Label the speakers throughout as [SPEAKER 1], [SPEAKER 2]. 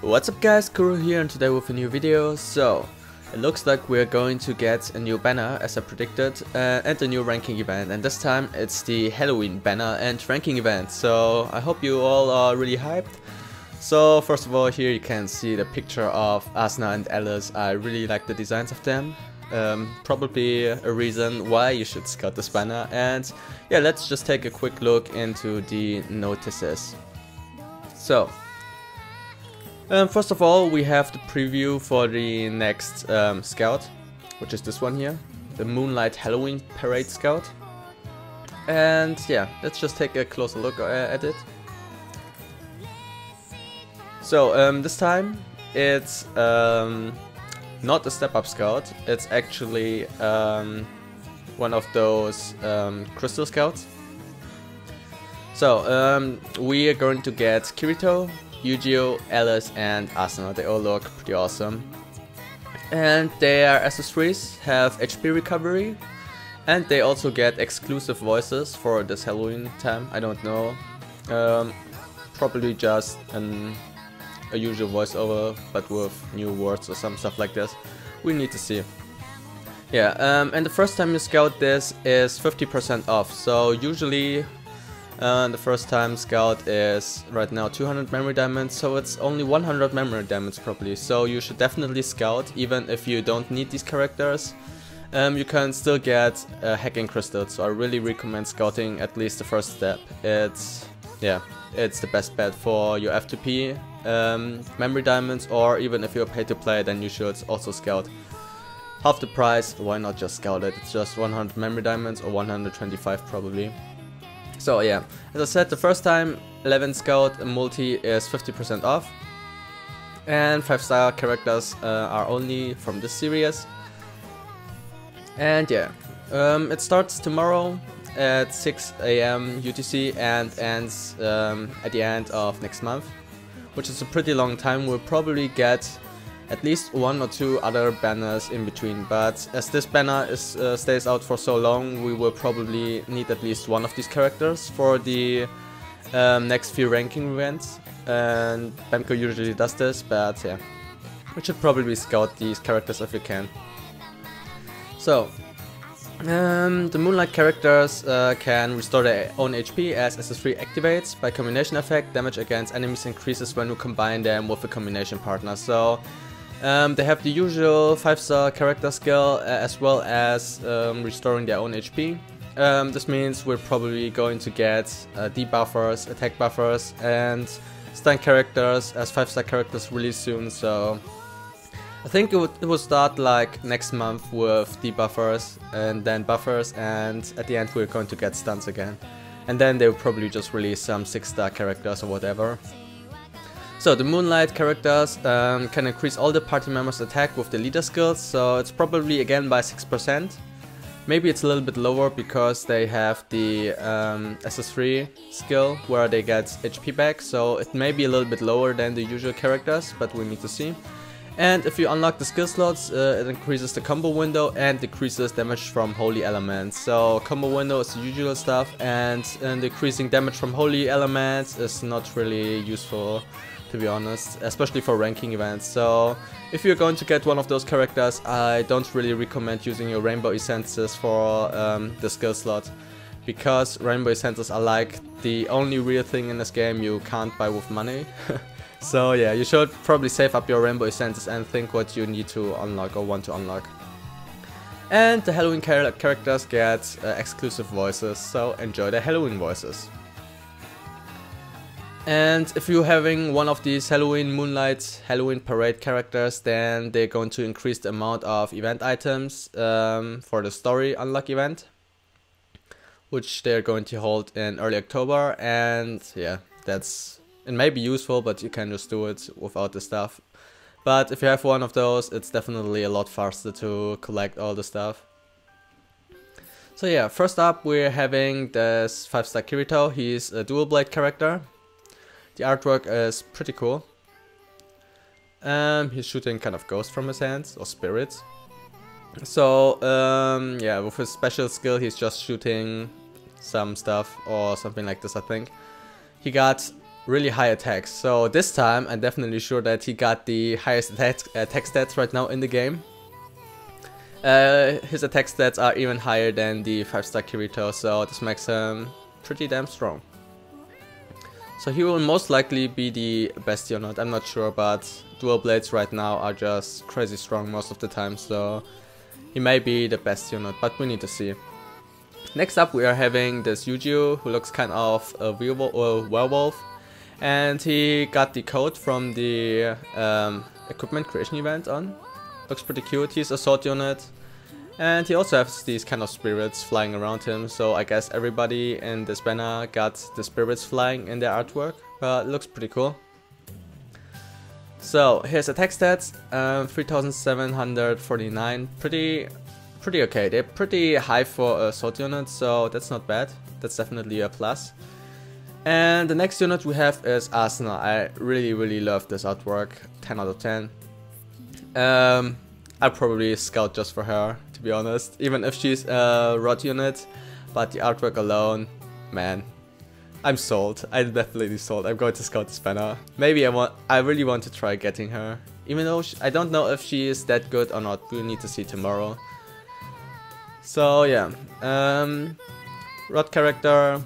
[SPEAKER 1] What's up guys, Kuroo here and today with a new video. So, it looks like we're going to get a new banner as I predicted and a new ranking event, and this time it's the Halloween banner and ranking event, so I hope you all are really hyped. So first of all, here you can see the picture of Asuna and Alice. I really like the designs of them. Probably a reason why you should scout this banner, and yeah, let's just take a quick look into the notices. So, first of all, we have the preview for the next scout, which is this one here, the Moonlight Halloween Parade Scout. And yeah, let's just take a closer look at it. So this time it's not a step-up scout, it's actually one of those crystal scouts. So we are going to get Kirito, Yu-Gi-Oh, Alice and Asuna. They all look pretty awesome. And their accessories have HP recovery, and they also get exclusive voices for this Halloween time. I don't know, probably just a usual voiceover but with new words or some stuff like this. We need to see. Yeah, and the first time you scout this is 50% off. So usually the first time scout is right now 200 memory diamonds, so it's only 100 memory diamonds probably. So you should definitely scout even if you don't need these characters. You can still get hacking crystals, so I really recommend scouting at least the first step. It's the best bet for your F2P memory diamonds, or even if you're pay to play, then you should also scout. Half the price, why not just scout it? It's just 100 memory diamonds or 125 probably. So yeah, as I said, the first time 11 scout multi is 50% off, and 5-star characters are only from this series. And yeah, it starts tomorrow at 6 AM UTC and ends at the end of next month, which is a pretty long time. We'll probably get at least 1 or 2 other banners in between, but as this banner is stays out for so long, we will probably need at least one of these characters for the next few ranking events, and Bamco usually does this, but yeah, we should probably scout these characters if we can. So, the Moonlight characters can restore their own HP as SS3 activates. By combination effect, damage against enemies increases when you combine them with a combination partner. So they have the usual 5-star character skill as well as restoring their own HP. This means we're probably going to get debuffers, attack buffers and stun characters as 5-star characters really soon. So I think it will start like next month with debuffers and then buffers, and at the end we're going to get stuns again. And then they will probably just release some 6-star characters or whatever. So the Moonlight characters can increase all the party members' attack with the leader skills, so it's probably again by 6%. Maybe it's a little bit lower because they have the SS3 skill where they get HP back, so it may be a little bit lower than the usual characters, but we need to see. And if you unlock the skill slots, it increases the combo window and decreases damage from holy elements. So combo window is the usual stuff, and decreasing damage from holy elements is not really useful, to be honest, especially for ranking events. So if you're going to get one of those characters, I don't really recommend using your rainbow essences for the skill slot, because rainbow essences are like the only real thing in this game you can't buy with money. So yeah, you should probably save up your rainbow essences and think what you need to unlock or want to unlock. And the Halloween characters get exclusive voices, so enjoy the Halloween voices. And if you're having one of these Halloween Moonlight Halloween Parade characters, then they're going to increase the amount of event items for the story unlock event, which they're going to hold in early October. And yeah, it may be useful, but you can just do it without the stuff. But if you have one of those, it's definitely a lot faster to collect all the stuff. So yeah, first up we're having this 5-star Kirito. He's a dual blade character. The artwork is pretty cool. He's shooting kind of ghosts from his hands, or spirits. So yeah, with his special skill he's just shooting some stuff or something like this, I think. He got really high attacks. So this time I'm definitely sure that he got the highest attack stats right now in the game. His attack stats are even higher than the 5-star Kirito, so this makes him pretty damn strong. So he will most likely be the best unit, I'm not sure, but dual blades right now are just crazy strong most of the time, so he may be the best unit, but we need to see. Next up we are having this Yu-Gi-Oh, who looks kind of a werewolf, and he got the code from the equipment creation event on. Looks pretty cute. He's a sword unit, and he also has these kind of spirits flying around him, so I guess everybody in this banner got the spirits flying in their artwork, but it looks pretty cool. So here's attack stats, 3749, pretty okay. They're pretty high for a sword unit, so that's not bad. That's definitely a plus. And the next unit we have is Asuna. I really love this artwork, 10 out of 10. I'll probably scout just for her, to be honest, even if she's a rod unit, but the artwork alone, man, I'm sold. I'm definitely sold. I'm going to scout this banner. Maybe I really want to try getting her, even though I don't know if she is that good or not. We'll need to see tomorrow. So yeah, rod character,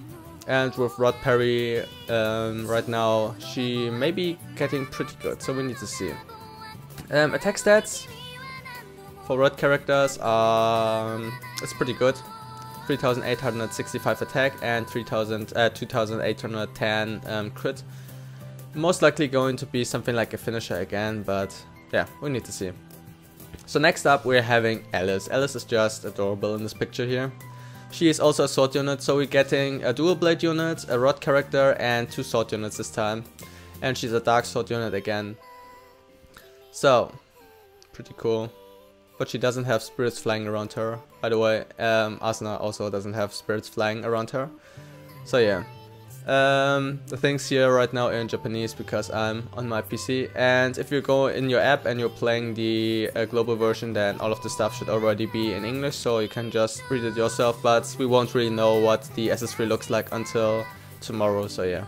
[SPEAKER 1] and with rod parry, right now she may be getting pretty good, so we need to see. Attack stats for rod characters, it's pretty good. 3865 attack and 2810 crit. Most likely going to be something like a finisher again, but yeah, we need to see. So next up we're having Alice. Alice is just adorable in this picture here. She is also a sword unit, so we're getting a dual blade unit, a rod character, and 2 sword units this time. And she's a dark sword unit again. So, pretty cool. But she doesn't have spirits flying around her. By the way, Asuna also doesn't have spirits flying around her. So yeah. The things here right now are in Japanese because I'm on my PC. And if you go in your app and you're playing the global version, then all of the stuff should already be in English, so you can just read it yourself. But we won't really know what the SS3 looks like until tomorrow, so yeah.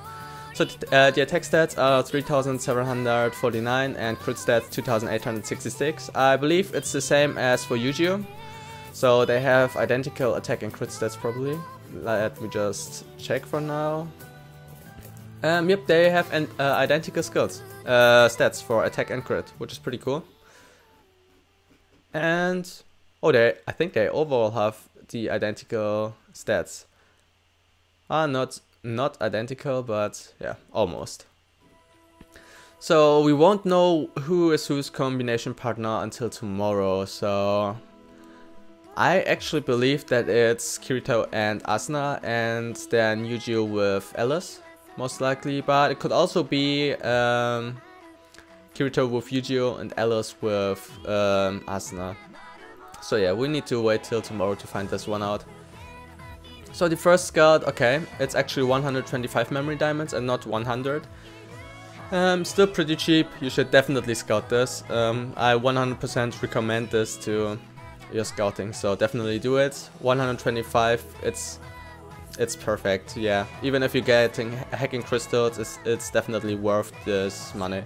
[SPEAKER 1] So the attack stats are 3749 and crit stats 2866. I believe it's the same as for Yu-Gi-Oh! So they have identical attack and crit stats probably. Let me just check for now. Yep, they have identical skills, stats for attack and crit, which is pretty cool. And oh, I think they overall have the identical stats. Not identical, but yeah, almost. So we won't know who is whose combination partner until tomorrow. So I actually believe that it's Kirito and Asuna, and then Yu-Gi-Oh with Alice, most likely. But it could also be Kirito with Yu-Gi-Oh and Alice with Asuna. So yeah, we need to wait till tomorrow to find this one out. So the first scout, okay, it's actually 125 memory diamonds and not 100. Still pretty cheap. You should definitely scout this. I 100% recommend this to your scouting, so definitely do it. 125, it's perfect. Yeah, even if you're getting hacking crystals, it's definitely worth this money.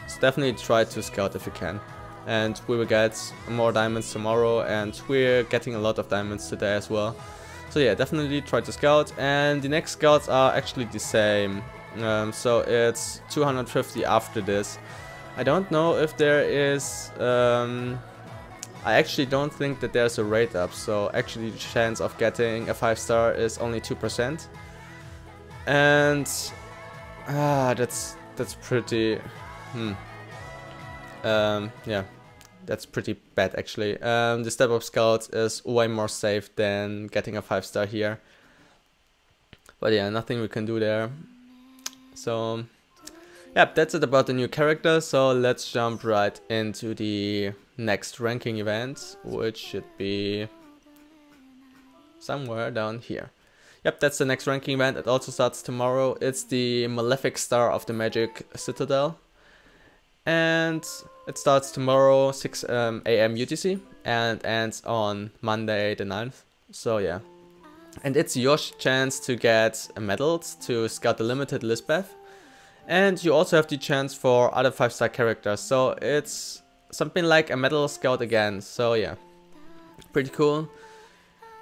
[SPEAKER 1] So definitely try to scout if you can. And we will get more diamonds tomorrow, and we're getting a lot of diamonds today as well. So yeah, definitely try to scout. And the next scouts are actually the same. So it's 250 after this. I don't know if there is... I actually don't think that there's a rate up, so actually the chance of getting a 5-star is only 2%. And that's pretty yeah, that's pretty bad actually. The step up scout is way more safe than getting a 5-star here. But yeah, nothing we can do there. So yeah, that's it about the new character. So let's jump right into the next ranking event, which should be somewhere down here. Yep, that's the next ranking event. It also starts tomorrow. It's the Malefic Star of the Magic Citadel. And it starts tomorrow 6 AM UTC and ends on Monday the 9th. So yeah. And it's your chance to get medals to scout the limited Lisbeth. And you also have the chance for other 5-star characters, so it's something like a Metal Scout again, so yeah, pretty cool.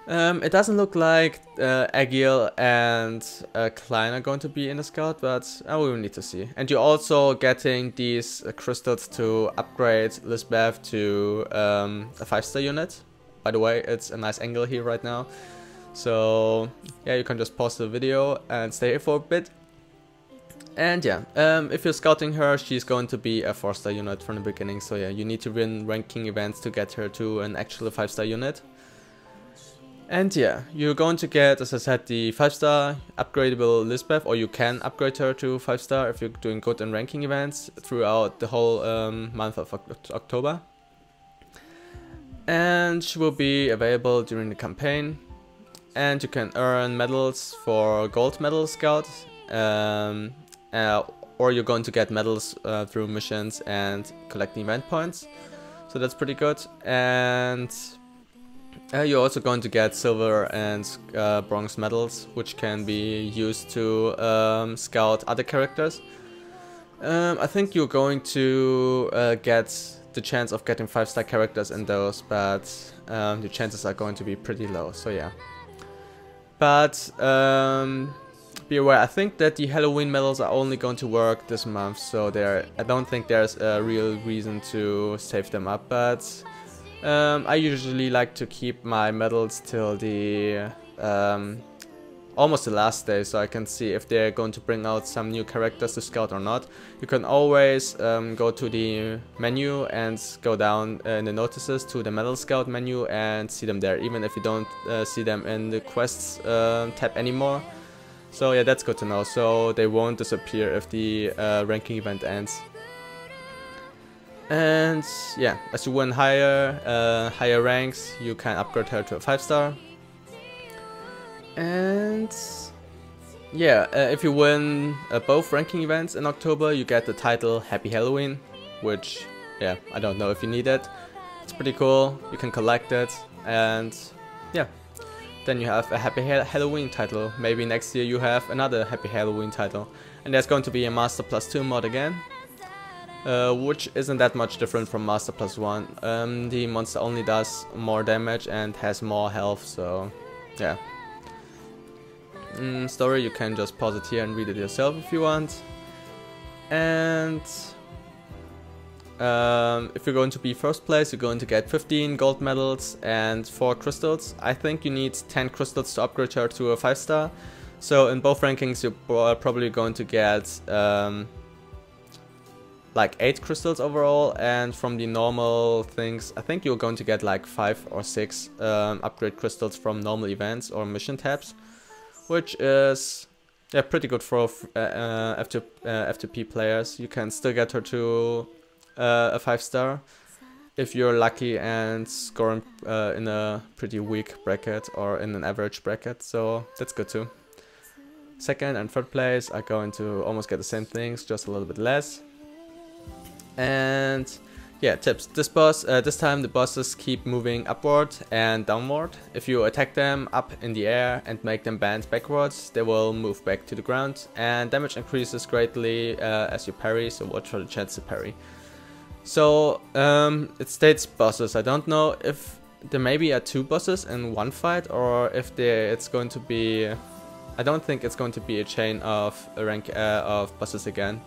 [SPEAKER 1] It doesn't look like Agil and Klein are going to be in the Scout, but we will need to see. And you're also getting these crystals to upgrade Lisbeth to a 5-star unit. By the way, it's a nice angle here right now. So yeah, you can just pause the video and stay here for a bit. And yeah, if you're scouting her, she's going to be a 4-star unit from the beginning. So yeah, you need to win ranking events to get her to an actual 5-star unit. And yeah, you're going to get, as I said, the 5-star upgradable Lisbeth, or you can upgrade her to 5-star if you're doing good in ranking events throughout the whole month of October. And she will be available during the campaign. And you can earn medals for gold medal scout, or you're going to get medals through missions and collecting event points. So that's pretty good. And you're also going to get silver and bronze medals, which can be used to scout other characters. I think you're going to get the chance of getting 5-star characters in those, but the chances are going to be pretty low, so yeah. But be aware, I think that the Halloween medals are only going to work this month, so I don't think there's a real reason to save them up, but I usually like to keep my medals till the almost the last day, so I can see if they're going to bring out some new characters to scout or not. You can always go to the menu and go down in the notices to the medal scout menu and see them there, even if you don't see them in the quests tab anymore. So yeah, that's good to know, so they won't disappear if the ranking event ends. And yeah, as you win higher ranks, you can upgrade her to a 5-star. And yeah, if you win both ranking events in October, you get the title Happy Halloween, which, yeah, I don't know if you need it. It's pretty cool, you can collect it, and yeah, then you have a Happy Halloween title. Maybe next year you have another Happy Halloween title. And there's going to be a Master Plus 2 mod again, which isn't that much different from Master Plus 1. The monster only does more damage and has more health, so yeah. Story, you can just pause it here and read it yourself if you want. And if you're going to be first place, you're going to get 15 gold medals and 4 crystals. I think you need 10 crystals to upgrade her to a 5-star. So in both rankings you're probably going to get like 8 crystals overall, and from the normal things I think you're going to get like 5 or 6 upgrade crystals from normal events or mission tabs, which is yeah, pretty good for FTP players. You can still get her to a 5-star if you're lucky and scoring in a pretty weak bracket or in an average bracket, so that's good too. Second and third place are going to almost get the same things, just a little bit less. And yeah, tips. This time the bosses keep moving upward and downward. If you attack them up in the air and make them bend backwards, they will move back to the ground, and damage increases greatly as you parry, so watch for the chance to parry. So it states bosses. I don't know if there maybe are 2 bosses in one fight, or if it's going to be... I don't think it's going to be a chain of of bosses again.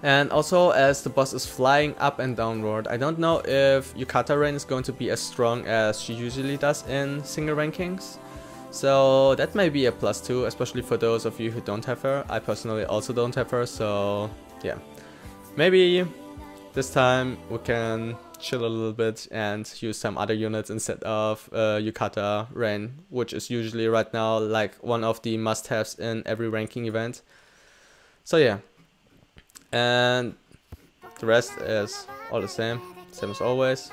[SPEAKER 1] And also, as the boss is flying up and downward, I don't know if Yukata Rain is going to be as strong as she usually does in single rankings. So that may be a plus too, especially for those of you who don't have her. I personally also don't have her, so yeah. Maybe this time we can chill a little bit and use some other units instead of Yukata Rain, which is usually right now like one of the must-haves in every ranking event. So yeah. And the rest is all the same as always.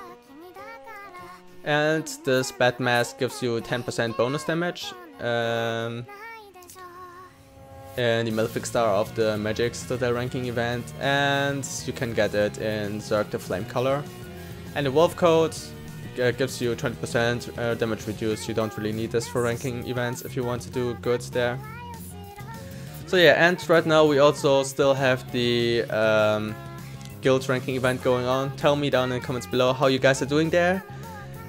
[SPEAKER 1] And this Bat Mask gives you 10% bonus damage in the Malefic Star of the Magic Citadel ranking event, and you can get it in Zerg the Flame color. And the Wolf Code gives you 20% damage reduced. You don't really need this for ranking events if you want to do good there. So yeah, and right now we also still have the guild ranking event going on. Tell me down in the comments below how you guys are doing there.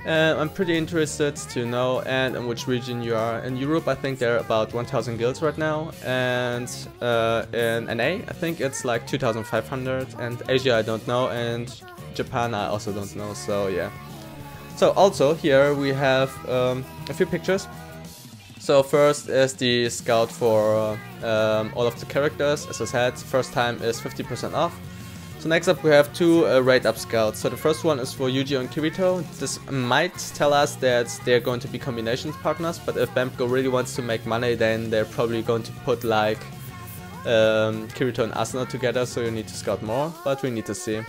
[SPEAKER 1] I'm pretty interested to know and in which region you are. In Europe I think there are about 1000 guilds right now, and in NA I think it's like 2500, and Asia I don't know, and Japan I also don't know, so yeah. So also here we have a few pictures. So first is the scout for all of the characters. As I said, first time is 50% off. So next up we have two rate up scouts. So the first one is for Yu-Gi-Oh and Kirito. This might tell us that they're going to be combinations partners, but if Bamco really wants to make money, then they're probably going to put like Kirito and Asuna together, so you need to scout more, but we need to see.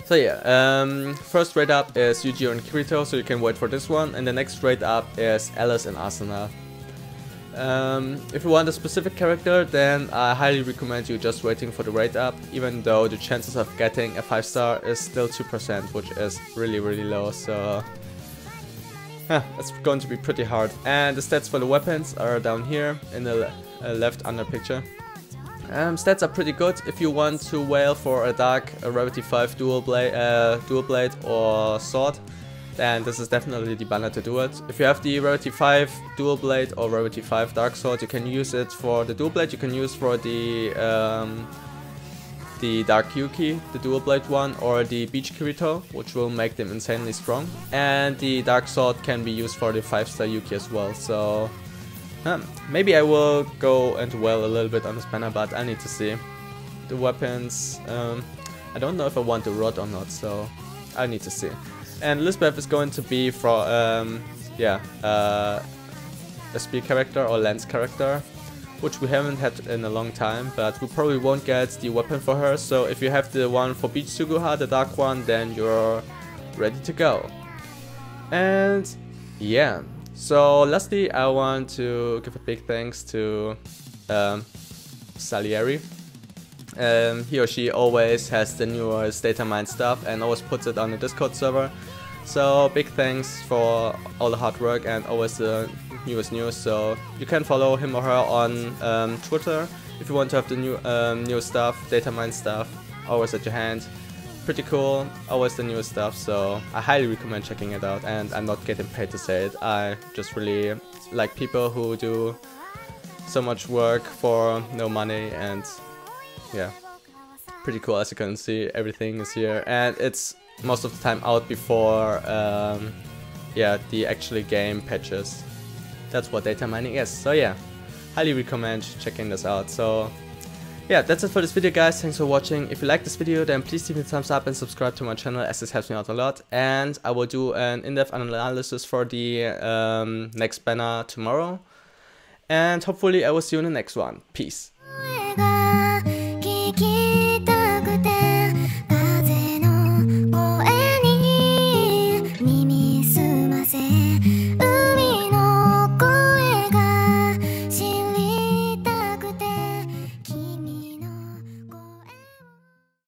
[SPEAKER 1] So yeah, first rate up is Yu-Gi-Oh and Kirito, so you can wait for this one, and the next rate up is Alice and Asuna. If you want a specific character, then I highly recommend you just waiting for the rate up, even though the chances of getting a 5-star is still 2%, which is really low, so it's going to be pretty hard. And the stats for the weapons are down here in the left under picture. Stats are pretty good. If you want to whale for a dark, a Rarity 5 dual blade or sword, then this is definitely the banner to do it. If you have the Rarity 5 dual blade or Rarity 5 dark sword, you can use it for the dual blade. You can use for the Dark Yuki, the dual blade one, or the Beach Kirito, which will make them insanely strong. And the dark sword can be used for the 5-star Yuki as well. So maybe I will go and dwell a little bit on this banner, but I need to see. The weapons, I don't know if I want the rod or not, so I need to see. And Lisbeth is going to be for, a speed character or lance character, which we haven't had in a long time, but we probably won't get the weapon for her, so if you have the one for Beach Suguha, the dark one, then you're ready to go. And yeah. So lastly, I want to give a big thanks to Salieri. He or she always has the newest data mine stuff and always puts it on the Discord server. So big thanks for all the hard work and always the newest news. So you can follow him or her on Twitter if you want to have the new stuff, data mine stuff, always at your hand. Pretty cool, always the newest stuff, so I highly recommend checking it out, and I'm not getting paid to say it. I just really like people who do so much work for no money, and yeah, pretty cool. As you can see, everything is here, and it's most of the time out before the actual game patches. That's what data mining is. So yeah, highly recommend checking this out. So yeah, that's it for this video, guys. Thanks for watching. If you like this video, then please give me a thumbs up and subscribe to my channel, as this helps me out a lot. And I will do an in-depth analysis for the next banner tomorrow. And hopefully I will see you in the next one. Peace.